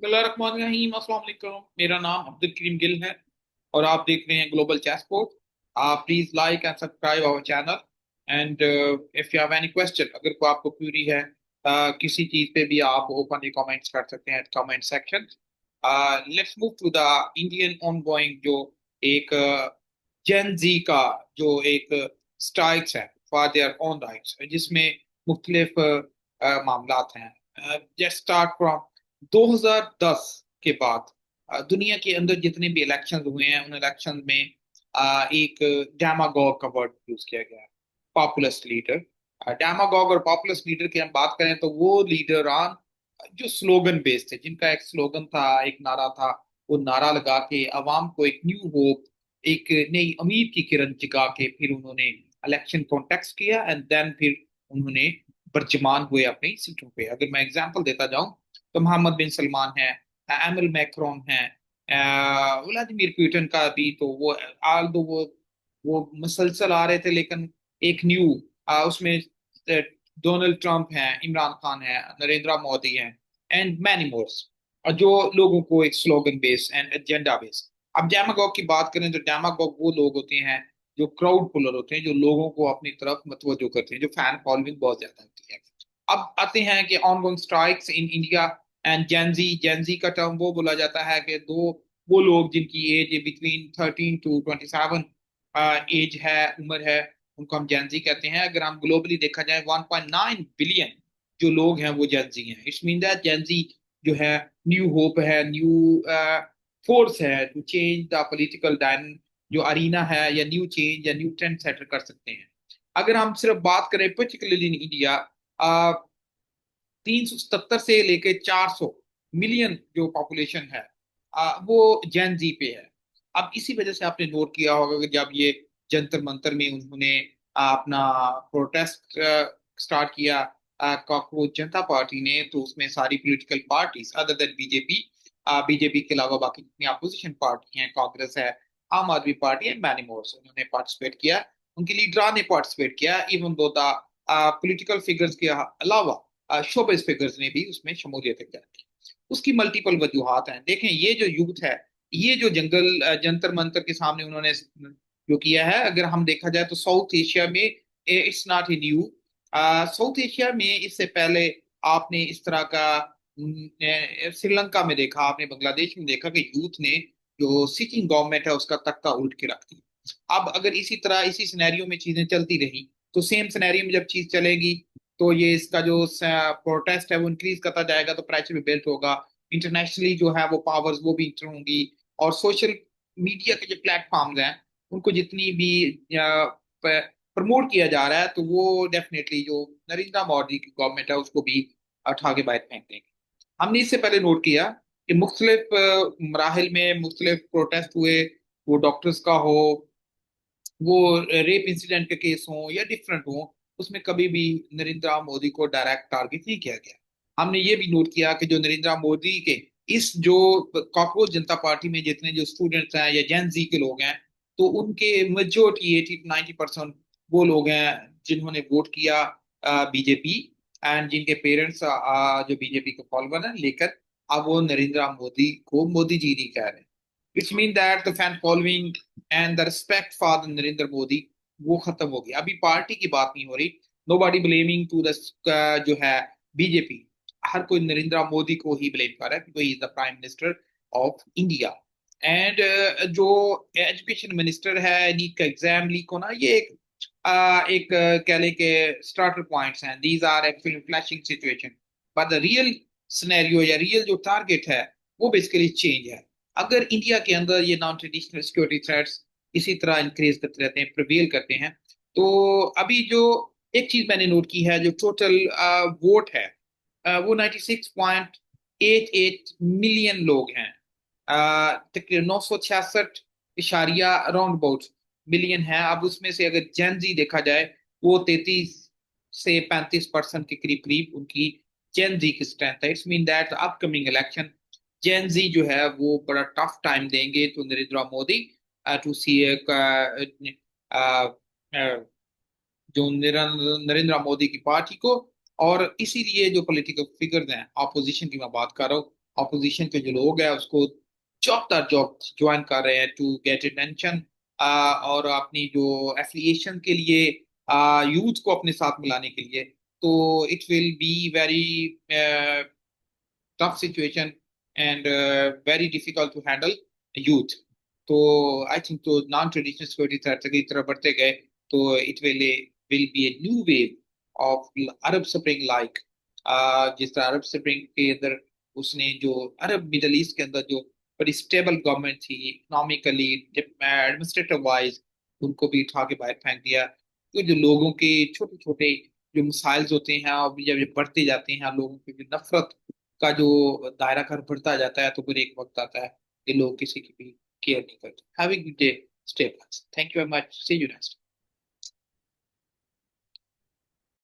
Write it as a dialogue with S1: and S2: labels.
S1: बिस्मिल्लाहिर्रहमानिर्रहीम। अस्सलाम वालेकुम। मेरा नाम अब्दुल करीम गिल है और आप देख रहे हैं global chessboard. Please like and subscribe our channel and if you have any question, अगर कोई आपको क्वेरी है किसी चीज पे भी आप ओपनली कमेंट्स कर सकते हैं comment section. Let's move to the Indian ongoing जो एक जेन जी का जो एक स्ट्राइक्स है फॉर देयर ओन राइट्स, जिसमें मुख्तलिफ मामलात हैं। जस्ट स्टार्ट फ्रॉम 2010 के बाद दुनिया के अंदर जितने भी इलेक्शन हुए हैं उन इलेक्शन में एक डेमागोग का वर्ड यूज किया गया है, पॉपुलिस्ट लीडर। डेमागोग और पॉपुलिस्ट लीडर की हम बात करें तो वो लीडरान जो स्लोगन बेस्ड थे, जिनका एक स्लोगन था, एक नारा था, वो नारा लगा के अवाम को एक न्यू होप, एक नई उम्मीद की किरण जगा के फिर उन्होंने इलेक्शन कॉन्टेक्स्ट किया एंड देन फिर उन्होंने बर्जमान हुए अपनी सीटों पे। अगर मैं एग्जांपल देता जाऊं तो मोहम्मद बिन सलमान है, एमिल मैक्रोन है, व्लादिमीर पुतिन का भी तो वो आल दो वो मुसलसल आ रहे थे, लेकिन एक न्यू उसमें डोनाल्ड ट्रंप है, इमरान खान है, नरेंद्र मोदी है एंड मैनी मोर्स, और जो लोगों को एक slogan base and agenda base. अब डेमागोग की बात करें तो डेमागोग वो लोग होते हैं जो क्राउड पुलर होते हैं, जो लोगों को अपनी तरफ मतवज्जो करते हैं, जो फैन फॉलोइंग बहुत ज्यादा होती है। अब आते हैं कि ongoing strikes in India and Gen Z का टर्म वो बोला जाता है कि दो वो लोग जिनकी एज बिटवीन 13 to 27 एज है, उम्र है, उनको हम जेंजी कहते हैं। अगर हम ग्लोबली देखा जाए 1.9 बिलियन जो लोग हैं वो जेंजी हैं। इट्स मीन दैट जेंजी जो है न्यू होप है, न्यू फोर्स है टू चेंज द पॉलिटिकल डायन जो अरीना है, या न्यू चेंज या न्यू ट्रेंड सेटर कर सकते हैं। अगर हम सिर्फ बात करें पर्टिकुलरली इन इंडिया, 377 से लेके 400 मिलियन जो पॉपुलेशन है वो जैन जी पे है। अब इसी वजह से आपने नोट किया होगा कि जब ये जंतर मंतर में उन्होंने अपना प्रोटेस्ट स्टार्ट किया कॉकरोच जनता पार्टी ने, तो उसमें सारी political parties other than BJP, BJP के अलावा बाकी जितनी अपोजिशन पार्टी हैं, कांग्रेस है, आम आदमी पार्टी एंड मैनी मोर, उन्होंने पार्टिसिपेट किया, उनके लीडर ने पार्टिसिपेट किया। Even though the political figures के अलावा शोबिस फिगर्स ने भी उसमें शमूलियत इख्तियार की। उसकी मल्टीपल वजूहात हैं। देखें, ये जो यूथ है, ये जो जंतर मंतर के सामने उन्होंने जो किया है, अगर हम देखा जाए तो साउथ एशिया में it's not a new. South Asia में इससे पहले आपने इस तरह का श्रीलंका में देखा, आपने बांग्लादेश में देखा कि यूथ ने जो सिटिंग गवर्नमेंट है उसका तख्ता उल्ट के रख दिया। अब अगर इसी तरह इसी सिनेरियो में चीजें चलती रही तो सेम सिनेरियो में जब चीज चलेगी तो ये इसका जो प्रोटेस्ट है वो इंक्रीज करता जाएगा, तो प्रेशर भी बिल्ट होगा। इंटरनेशनली जो है वो पावर्स वो भी इंटर होंगी, और सोशल मीडिया के जो प्लेटफॉर्म्स हैं उनको जितनी भी प्रमोट किया जा रहा है, तो वो डेफिनेटली जो नरेंद्र मोदी की गवर्नमेंट है उसको भी उठा के बाहर फेंक देंगे। हमने इससे पहले नोट किया कि मुख्तलिफ मराहल में मुख्तलिफ प्रोटेस्ट हुए, वो डॉक्टर्स का हो, वो रेप इंसिडेंट के केस हो या डिफरेंट हो, उसमें कभी भी नरेंद्र मोदी को डायरेक्ट टारगेट नहीं किया गया। हमने ये भी नोट किया कि जो नरेंद्र मोदी के इस जो कॉकरोच जनता पार्टी में जितने जो स्टूडेंट्स हैं या जेन जी के लोग हैं, तो उनके मेजोरिटी 80 to 90% वो लोग हैं जिन्होंने वोट किया बीजेपी, एंड जिनके पेरेंट्स जो बीजेपी के फॉलोअर हैं, लेकर अब वो नरेंद्र मोदी को मोदी जी नहीं कह रहे। Which mean that the fan following and the respect for the Narendra Modi वो खत्म हो गई। अभी पार्टी की बात नहीं हो रही। No body blaming to the जो है बीजेपी, हर कोई नरेंद्र मोदी को ही ब्लेम कर रहा है क्योंकि he is the prime minister of India. And जो एजुकेशन मिनिस्टर है, नीट का एग्जाम लीक होना, ये कह लें कि स्टार्टर पॉइंट्स हैं, these are actually flashing situation, but the real scenario या रियल जो टारगेट है वो बेसिकली चेंज है। अगर इंडिया के अंदर ये नॉन ट्रेडिशनल सिक्योरिटी थ्रेट्स इसी तरह इंक्रीज करते रहते हैं, प्रिवेल करते हैं, तो अभी जो एक चीज मैंने नोट की है, जो टोटल वोट है वो 96.88 मिलियन लोग हैं। तकरीबन 966 राउंड अबाउट मिलियन है। अब उसमें से अगर जेनजी देखा जाए वो 33 से 35% के करीब करीब उनकी जेनजी की स्ट्रेंथ है। It's mean that upcoming election Gen Z जो है वो बड़ा टफ टाइम देंगे तो नरेंद्र मोदी टू सी जो नरेंद्र मोदी की पार्टी को। और इसीलिए जो पॉलिटिकल फिगर्स हैं, ऑपोजिशन की मैं बात कर रहा हूँ, ऑपोजिशन के जो लोग हैं उसको जॉब दर जॉब ज्वाइन कर रहे हैं टू गेट अटेंशन, और अपनी जो एफिलिएशन के लिए यूथ को अपने साथ मिलाने के लिए। तो it will be very tough situation and very difficult to handle youth. तो आई थिंक तो नॉन ट्रेडिशनल सिक्योरिटी थ्रेट की तरफ बढ़ते गए तो it will be a new wave of Arab spring like, जिस तरह अरब स्प्रिंग के अंदर उसने जो अरब मिडल ईस्ट के अंदर जो बड़ी स्टेबल गवर्नमेंट थी इकोनॉमिकली एडमिनिस्ट्रेटिव वाइज, उनको भी उठा के बाहर फेंक दिया। तो जो लोगों के छोटे छोटे जो मिसाइल्स होते हैं और जब ये बढ़ते जाते हैं, लोगों की जो नफरत का जो दायरा कर बढ़ता जाता है, तो फिर एक वक्त आता है कि लोग किसी की भी केयर नहीं करते। Have a good day, stay blessed, thank you very much, see you next.